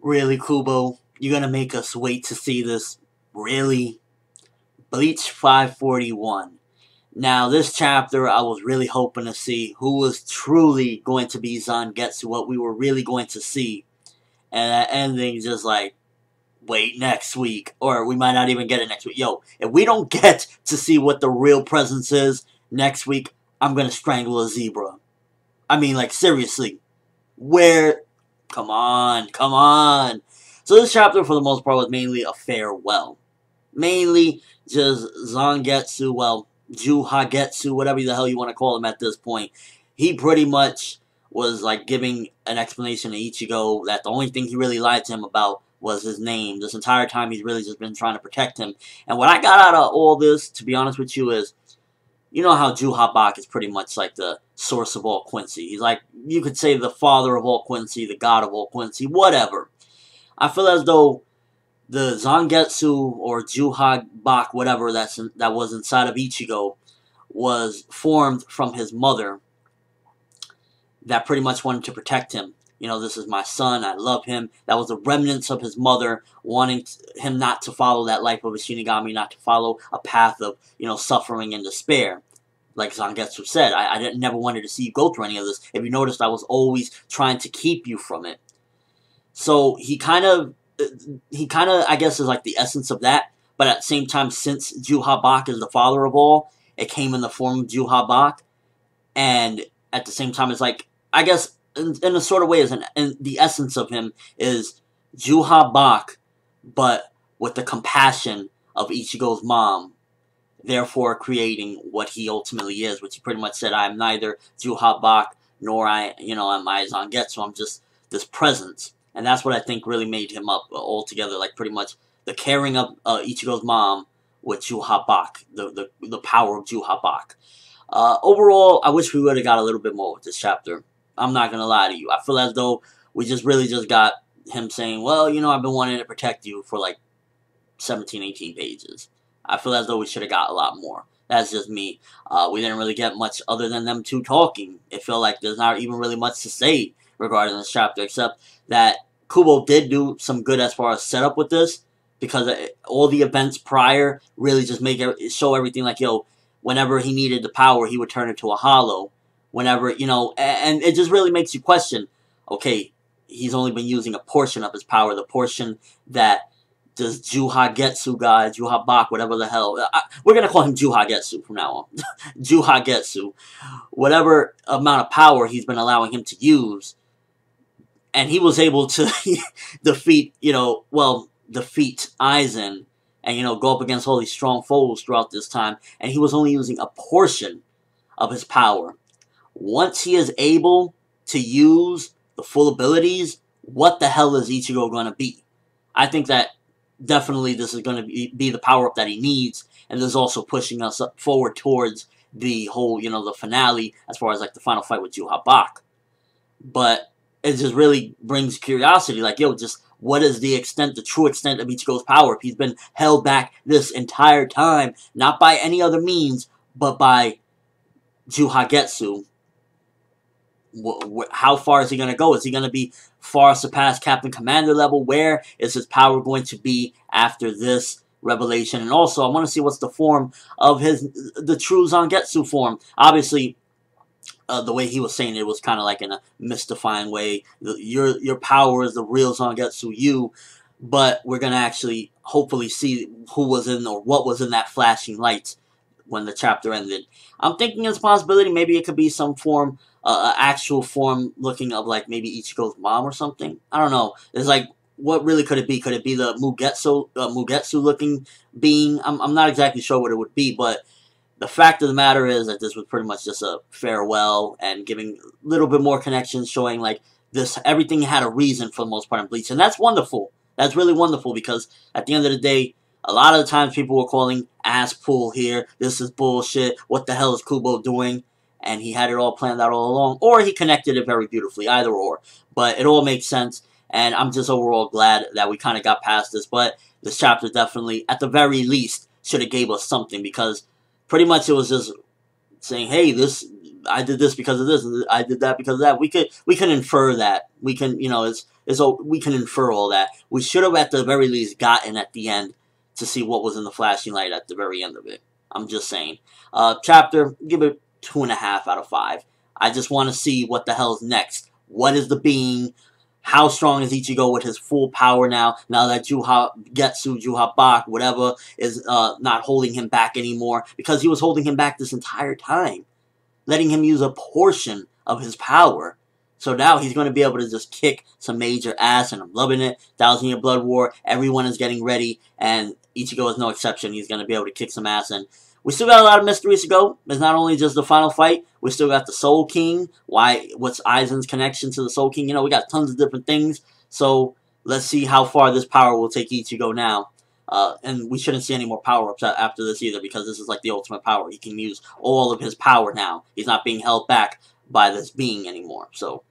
Really, Kubo? You're gonna make us wait to see this? Really? Bleach 541. Now, this chapter, I was really hoping to see who was truly going to be Zangetsu, what we were really going to see. And that ending just like, wait next week. Or we might not even get it next week. Yo, if we don't get to see what the real presence is next week, I'm gonna strangle a zebra. I mean, like, seriously. Where? Come on, come on. So this chapter, for the most part, was mainly a farewell. Mainly just Zangetsu, well, Juha Getsu, whatever the hell you want to call him at this point. He pretty much was like giving an explanation to Ichigo that the only thing he really lied to him about was his name. This entire time he's really just been trying to protect him. And what I got out of all this, to be honest with you, is you know how Juha Bach is pretty much like the source of all Quincy. He's like, you could say the father of all Quincy, the god of all Quincy, whatever. I feel as though the Zangetsu or Juha Bach, whatever that was inside of Ichigo, was formed from his mother that pretty much wanted to protect him. You know, this is my son, I love him. That was the remnants of his mother wanting him not to follow that life of a Shinigami, not to follow a path of, you know, suffering and despair. Like Zangetsu said, I never wanted to see you go through any of this. If you noticed, I was always trying to keep you from it. So he kind of, I guess, is like the essence of that. But at the same time, since Juha Bach is the father of all, it came in the form of Juha Bach. And at the same time, it's like, I guess, in a sort of way, in the essence of him is Juha Bach, but with the compassion of Ichigo's mom, therefore creating what he ultimately is, which he pretty much said, I am neither Juha Bach nor am I Zangetsu, I'm just this presence. And that's what I think really made him up altogether, like pretty much the caring of Ichigo's mom with Juha Bach, the power of Juha Bach. Overall, I wish we would have got a little bit more with this chapter. I'm not going to lie to you. I feel as though we really just got him saying, well, you know, I've been wanting to protect you for like 17, 18 pages. I feel as though we should have got a lot more. That's just me. We didn't really get much other than them two talking. It felt like there's not even really much to say regarding this chapter, except that Kubo did do some good as far as setup with this, because all the events prior really just show everything like, yo, whenever he needed the power, he would turn into a hollow. Whenever, you know, and it just really makes you question, okay, he's only been using a portion of his power, the portion that this Juha Getsu guy, Juha Bach, whatever the hell, we're going to call him Juha Getsu from now on. Juha Getsu. Whatever amount of power he's been allowing him to use, and he was able to defeat, defeat Aizen, and, go up against all these strong foes throughout this time, and he was only using a portion of his power. Once he is able to use the full abilities, what the hell is Ichigo going to be? I think that definitely this is going to be the power-up that he needs, and this is also pushing us forward towards the whole, the finale, as far as, like, the final fight with Juha Bach. But it just really brings curiosity, like, yo, just what is the true extent of Ichigo's power? If he's been held back this entire time, not by any other means, but by Juha Getsu, how far is he going to go? Is he going to be far surpassed Captain Commander level? Where is his power going to be after this revelation? And also, I want to see what's the form of the true Zangetsu form. Obviously, the way he was saying it was kind of like in a mystifying way. Your power is the real Zangetsu you, but we're going to actually hopefully see who was in or what was in that flashing light when the chapter ended. I'm thinking it's a possibility. Maybe it could be some form, actual form looking of like maybe Ichigo's mom or something. I don't know. It's like, what really could it be? Could it be the Mugetsu looking being? I'm not exactly sure what it would be, but the fact of the matter is that this was pretty much just a farewell and giving a little bit more connections, showing like everything had a reason for the most part in Bleach. And that's wonderful. That's really wonderful, because at the end of the day, a lot of the times people were calling ass pull here. This is bullshit. What the hell is Kubo doing? And he had it all planned out all along. Or he connected it very beautifully. Either or. But it all makes sense. And I'm just overall glad that we kind of got past this. But this chapter definitely, at the very least, should have gave us something. Because pretty much it was just saying, hey, I did this because of this. I did that because of that. We could infer that. We can, So we can infer all that. We should have at the very least gotten at the end to see what was in the flashing light at the very end of it. I'm just saying. Chapter, give it 2.5 out of 5. I just want to see what the hell's next. What is the being? How strong is Ichigo with his full power now? Now that Juha, Getsu, Juha, Bach, whatever, is not holding him back anymore. Because he was holding him back this entire time. Letting him use a portion of his power. So now he's going to be able to just kick some major ass, and I'm loving it. 1,000-Year Blood War, everyone is getting ready, and Ichigo is no exception. He's going to be able to kick some ass, and we still got a lot of mysteries to go. It's not only just the final fight, we still got the Soul King. What's Aizen's connection to the Soul King? You know, we got tons of different things, so let's see how far this power will take Ichigo now. And we shouldn't see any more power-ups after this either, because this is like the ultimate power. He can use all of his power now. He's not being held back by this being anymore, so...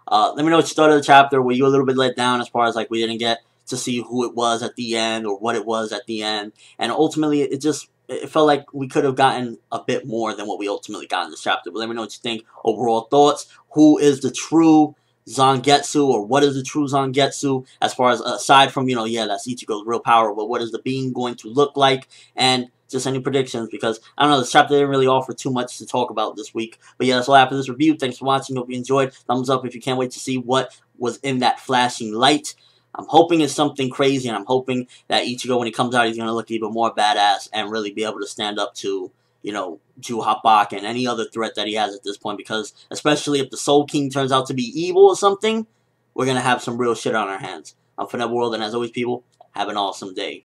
let me know what you thought of the chapter. Were you a little bit let down as far as like we didn't get to see who it was at the end or what it was at the end? And ultimately, it felt like we could have gotten a bit more than what we ultimately got in this chapter. But let me know what you think. Overall thoughts. Who is the true Zangetsu, or what is the true Zangetsu? As far as aside from, you know, yeah, that's Ichigo's real power, but what is the being going to look like? And just any predictions, because I don't know, this chapter didn't really offer too much to talk about this week. But yeah, that's all I have for this review. Thanks for watching. Hope you enjoyed. Thumbs up if you can't wait to see what was in that flashing light. I'm hoping it's something crazy, and I'm hoping that Ichigo, when he comes out, he's going to look even more badass and really be able to stand up to, you know, Juha, Bach and any other threat that he has at this point. Because especially if the Soul King turns out to be evil or something, we're going to have some real shit on our hands. I'm ForneverWorld, and as always, people, have an awesome day.